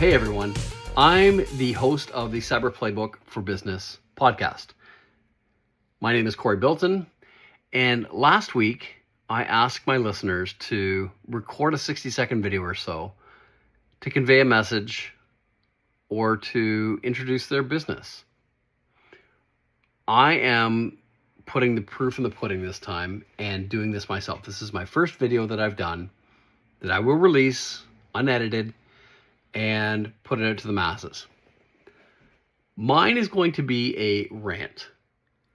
Hey everyone, I'm the host of the Cyber Playbook for Business podcast. My name is Corey Bilton, and last week I asked my listeners to record a 60-second video or so to convey a message or to introduce their business. I am putting the proof in the pudding this time and doing this myself. This is my first video that I've done that I will release unedited and put it out to the masses. Mine is going to be a rant,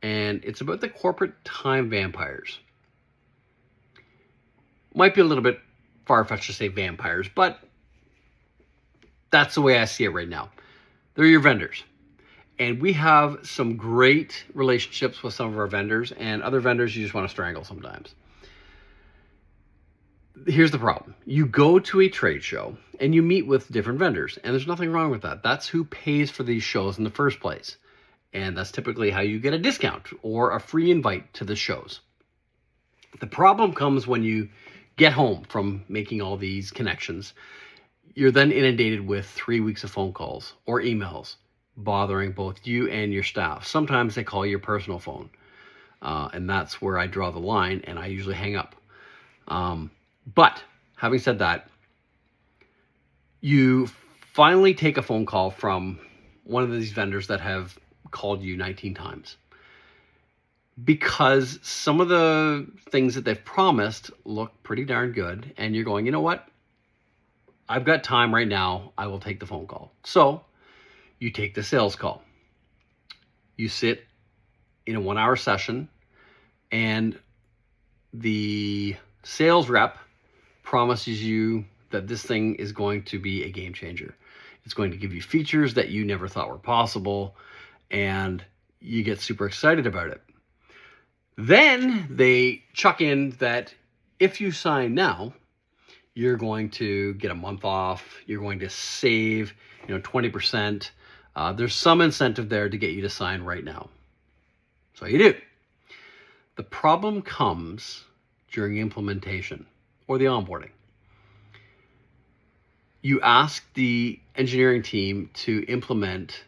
and it's about the corporate time vampires. Might be a little bit far-fetched to say vampires, but that's the way I see it right now. They're your vendors. And we have some great relationships with some of our vendors, and other vendors you just want to strangle sometimes. Here's the problem. You go to a trade show and you meet with different vendors, and there's nothing wrong with that. That's who pays for these shows in the first place. And that's typically how you get a discount or a free invite to the shows. The problem comes when you get home from making all these connections. You're then inundated with 3 weeks of phone calls or emails bothering both you and your staff. Sometimes they call your personal phone, and that's where I draw the line, and I usually hang up. But having said that, you finally take a phone call from one of these vendors that have called you 19 times because some of the things that they've promised look pretty darn good, and you're going, you know what? I've got time right now. I will take the phone call. So you take the sales call. You sit in a 1-hour session, and the sales rep promises you that this thing is going to be a game changer. It's going to give you features that you never thought were possible, and you get super excited about it. Then they chuck in that if you sign now, you're going to get a month off. You're going to save, 20%. There's some incentive there to get you to sign right now. So you do. The problem comes during implementation or the onboarding. You ask the engineering team to implement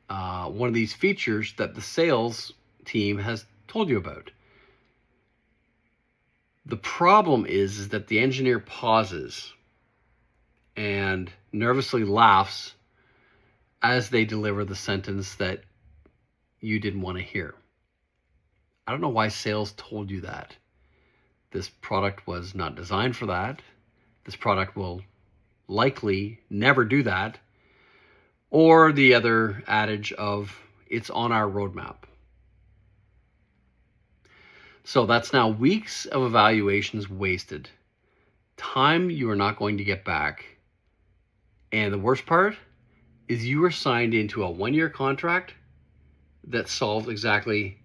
one of these features that the sales team has told you about. The problem is that the engineer pauses and nervously laughs as they deliver the sentence that you didn't want to hear. I don't know why sales told you that. This product was not designed for that. This product will likely never do that. Or the other adage of, it's on our roadmap. So that's now weeks of evaluations wasted. Time you are not going to get back. And the worst part is you were signed into a 1-year contract that solved exactly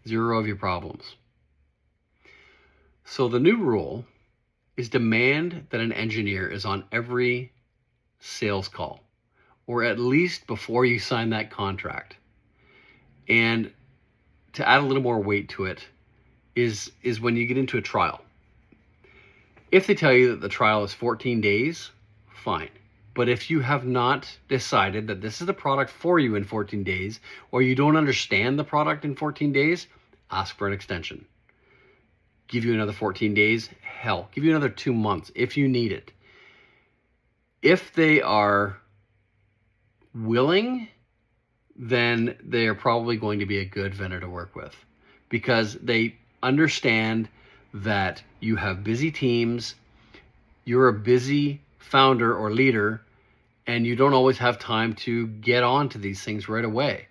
0 of your problems. So the new rule is demand that an engineer is on every sales call, or at least before you sign that contract. And to add a little more weight to it is when you get into a trial. If they tell you that the trial is 14 days, fine. But if you have not decided that this is the product for you in 14 days, or you don't understand the product in 14 days, ask for an extension. Give you another 14 days, hell, give you another 2 months if you need it. If they are willing, then they are probably going to be a good vendor to work with, because they understand that you have busy teams, you're a busy founder or leader, and you don't always have time to get on to these things right away,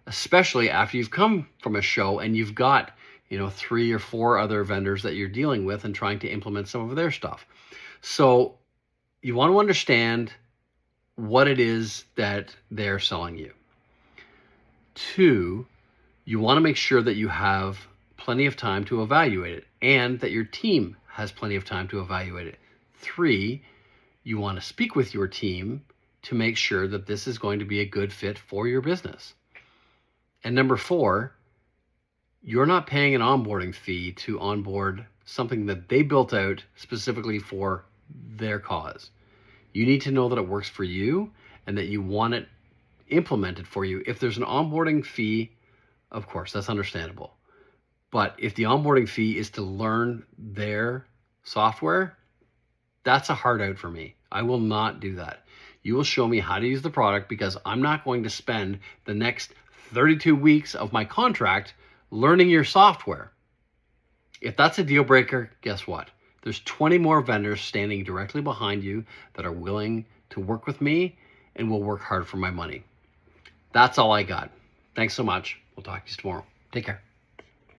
especially after you've come from a show and you've got 3 or 4 other vendors that you're dealing with and trying to implement some of their stuff. So you want to understand what it is that they're selling you. 2, you want to make sure that you have plenty of time to evaluate it and that your team has plenty of time to evaluate it. 3, you want to speak with your team to make sure that this is going to be a good fit for your business. And number 4, you're not paying an onboarding fee to onboard something that they built out specifically for their cause. You need to know that it works for you and that you want it implemented for you. If there's an onboarding fee, of course, that's understandable. But if the onboarding fee is to learn their software, that's a hard out for me. I will not do that. You will show me how to use the product, because I'm not going to spend the next 32 weeks of my contract learning your software. If that's a deal breaker, guess what? There's 20 more vendors standing directly behind you that are willing to work with me and will work hard for my money. That's all I got. Thanks so much. We'll talk to you tomorrow. Take care.